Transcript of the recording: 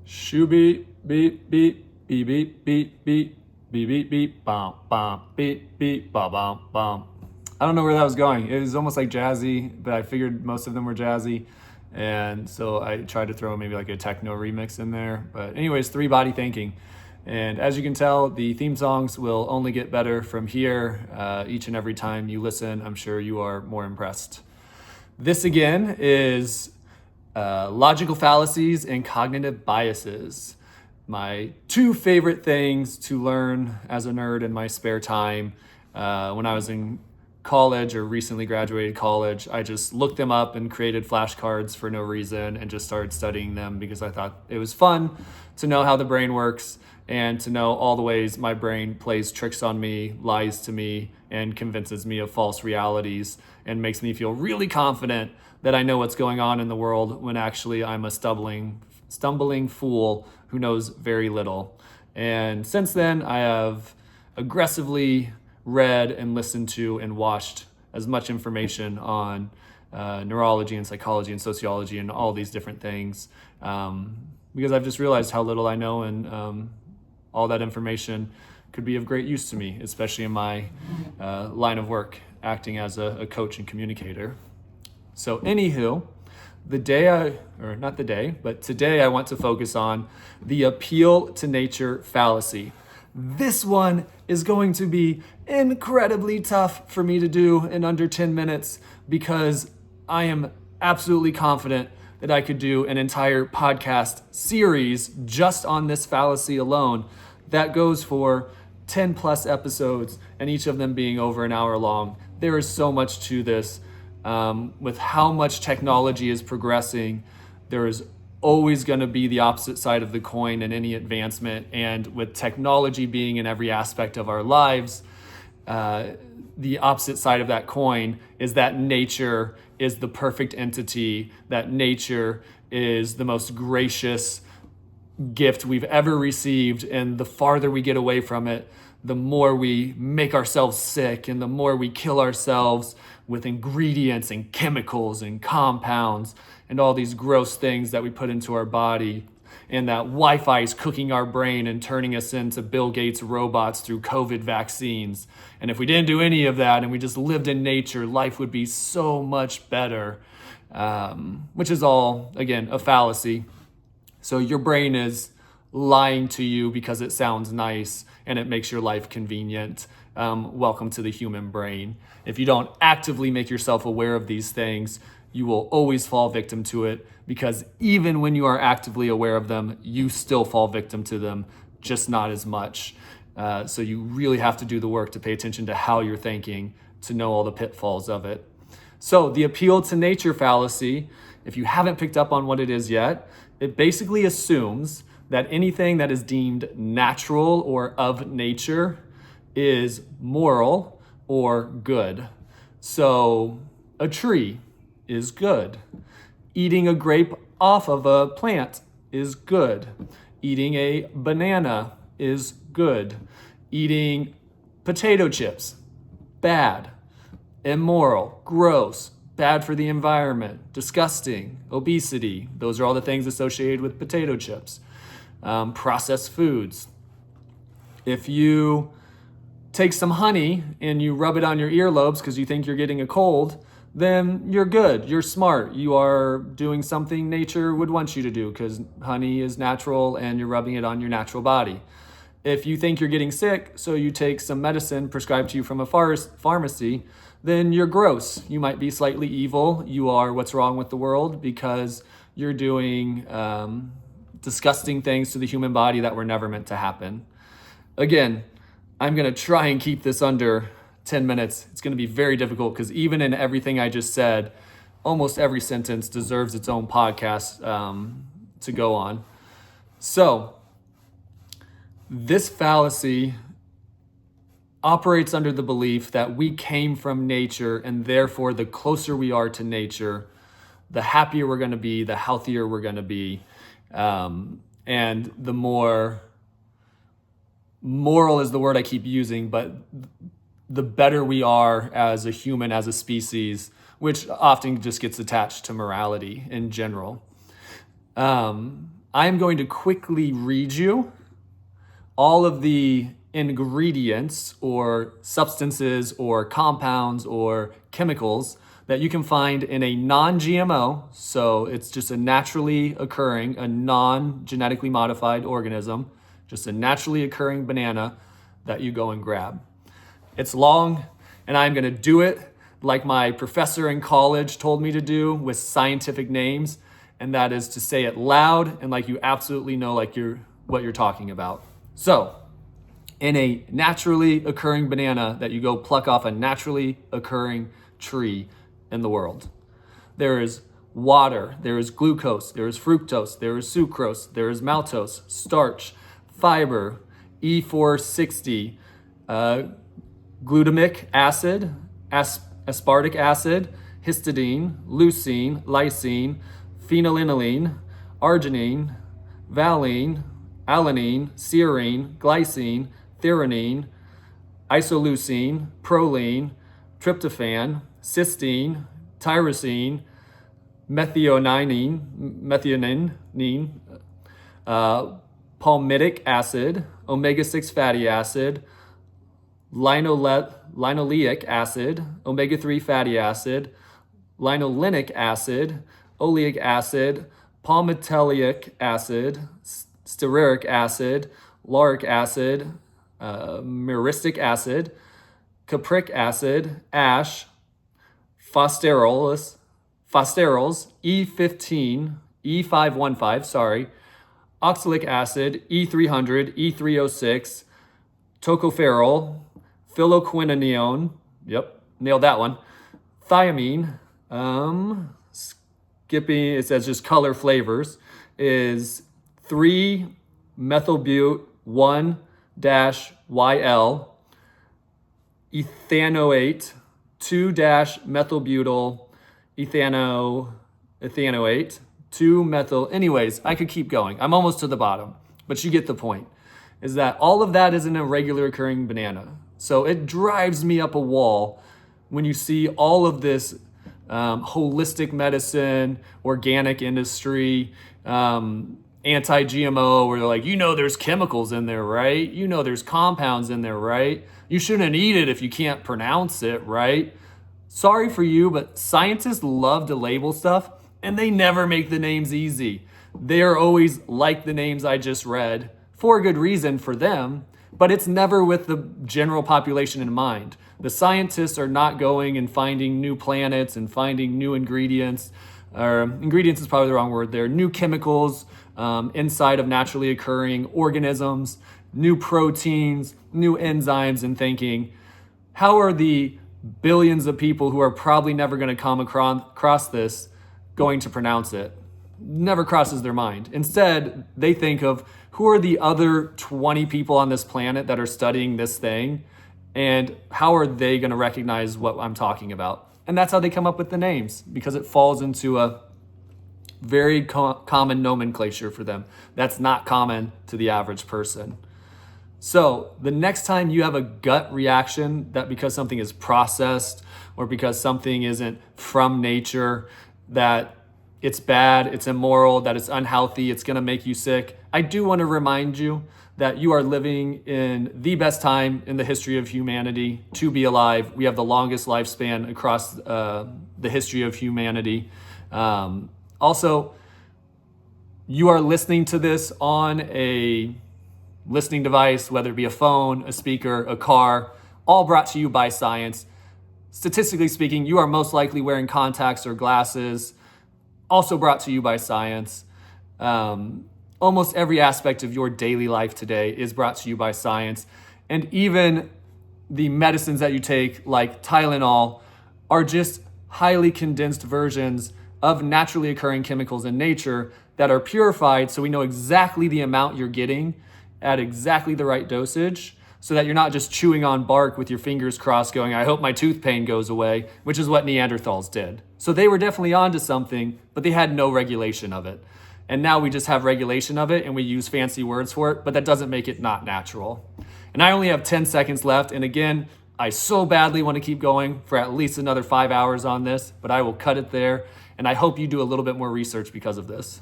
Shoo beep beep beep beep beep beep beep beep beep beep bum bum beep beep bum bum bum. I don't know where that was going. It was almost like jazzy, but I figured most of them were jazzy, and so I tried to throw maybe like a techno remix in there. But anyways, three body thinking. And as you can tell, the theme songs will only get better from here. Each and every time you listen, I'm sure you are more impressed. This again is logical fallacies and cognitive biases. My two favorite things to learn as a nerd in my spare time. When I was in college or recently graduated college, I just looked them up and created flashcards for no reason and just started studying them because I thought it was fun to know how the brain works and to know all the ways my brain plays tricks on me, lies to me, and convinces me of false realities and makes me feel really confident that I know what's going on in the world when actually I'm a stumbling fool who knows very little. And since then, I have aggressively read and listened to and watched as much information on neurology and psychology and sociology and all these different things because I've just realized how little I know, and all that information could be of great use to me, especially in my line of work, acting as a coach and communicator. So anywho, today I want to focus on the appeal to nature fallacy. This one is going to be incredibly tough for me to do in under 10 minutes because I am absolutely confident that I could do an entire podcast series just on this fallacy alone that goes for 10 plus episodes, and each of them being over an hour long. There is so much to this. With how much technology is progressing, there is always going to be the opposite side of the coin in any advancement. And with technology being in every aspect of our lives, the opposite side of that coin is that nature is the perfect entity, that nature is the most gracious gift we've ever received. And the farther we get away from it, the more we make ourselves sick and the more we kill ourselves with ingredients and chemicals and compounds and all these gross things that we put into our body. And that Wi-Fi is cooking our brain and turning us into Bill Gates robots through COVID vaccines. And if we didn't do any of that and we just lived in nature, life would be so much better, which is all, again, a fallacy. So your brain is lying to you because it sounds nice and it makes your life convenient. Welcome to the human brain. If you don't actively make yourself aware of these things, you will always fall victim to it, because even when you are actively aware of them, you still fall victim to them, just not as much. So you really have to do the work to pay attention to how you're thinking to know all the pitfalls of it. So the appeal to nature fallacy, if you haven't picked up on what it is yet, it basically assumes that anything that is deemed natural or of nature is moral or good. So a tree is good. Eating a grape off of a plant is good. Eating a banana is good. Eating potato chips, bad. Immoral, gross, bad for the environment, disgusting, obesity. Those are all the things associated with potato chips. Processed foods. If you take some honey and you rub it on your earlobes because you think you're getting a cold, then you're good, you're smart, you are doing something nature would want you to do because honey is natural and you're rubbing it on your natural body. If you think you're getting sick, so you take some medicine prescribed to you from a pharmacy, then you're gross. You might be slightly evil. You are what's wrong with the world because you're doing disgusting things to the human body that were never meant to happen. Again, I'm going to try and keep this under 10 minutes. It's going to be very difficult because even in everything I just said, almost every sentence deserves its own podcast to go on. So this fallacy operates under the belief that we came from nature, and therefore the closer we are to nature, the happier we're going to be, the healthier we're going to be, and the more moral is the word I keep using, but the better we are as a human, as a species, which often just gets attached to morality in general. I'm going to quickly read you all of the ingredients or substances or compounds or chemicals that you can find in a non-GMO, so it's just a naturally occurring, a non-genetically modified organism, just a naturally occurring banana that you go and grab. It's long, and I'm gonna do it like my professor in college told me to do, with scientific names, and that is to say it loud and like you absolutely know what you're talking about. So, in a naturally occurring banana that you go pluck off a naturally occurring tree in the world, there is water, there is glucose, there is fructose, there is sucrose, there is maltose, starch, fiber, E460, glutamic acid, aspartic acid, histidine, leucine, lysine, phenylalanine, arginine, valine, alanine, serine, glycine, threonine, isoleucine, proline, tryptophan, cysteine, tyrosine, methionine, palmitic acid, omega-6 fatty acid, linoleic acid, omega-3 fatty acid, linolenic acid, oleic acid, palmitoleic acid, stearic acid, lauric acid, myristic acid, capric acid, ash, phosphaterols, E15, E515, oxalic acid, E300, E306, tocopherol, phylloquinone, yep, nailed that one, thiamine, skipping, it says just color flavors, is 3-methylbute 1-YL, ethanoate, 2-methylbutyl ethanoate, 2-methyl. Anyways, I could keep going. I'm almost to the bottom, but you get the point. Is that all of that is in a regular occurring banana. So it drives me up a wall when you see all of this holistic medicine, organic industry, anti-GMO, where they're like, there's chemicals in there, right? There's compounds in there, right? You shouldn't eat it if you can't pronounce it, right? Sorry for you, but scientists love to label stuff, and they never make the names easy. They're always like the names I just read, for a good reason for them, but it's never with the general population in mind. The scientists are not going and finding new planets and finding new ingredients, or ingredients is probably the wrong word there, new chemicals inside of naturally occurring organisms, new proteins, new enzymes, and thinking, how are the billions of people who are probably never going to come across this going to pronounce it? Never crosses their mind. Instead, they think of who are the other 20 people on this planet that are studying this thing, and how are they going to recognize what I'm talking about? And that's how they come up with the names, because it falls into a very common nomenclature for them. That's not common to the average person. So the next time you have a gut reaction that because something is processed or because something isn't from nature, that it's bad, it's immoral, that it's unhealthy, it's gonna make you sick, I do wanna remind you that you are living in the best time in the history of humanity to be alive. We have the longest lifespan across the history of humanity. Also, you are listening to this on a listening device, whether it be a phone, a speaker, a car, all brought to you by science. Statistically speaking, you are most likely wearing contacts or glasses, also brought to you by science. Almost every aspect of your daily life today is brought to you by science. And even the medicines that you take, like Tylenol, are just highly condensed versions of naturally occurring chemicals in nature that are purified, so we know exactly the amount you're getting at exactly the right dosage, so that you're not just chewing on bark with your fingers crossed going, I hope my tooth pain goes away, which is what Neanderthals did. So they were definitely onto something, but they had no regulation of it. And now we just have regulation of it and we use fancy words for it, but that doesn't make it not natural. And I only have 10 seconds left. And again, I so badly want to keep going for at least another 5 hours on this, but I will cut it there. And I hope you do a little bit more research because of this.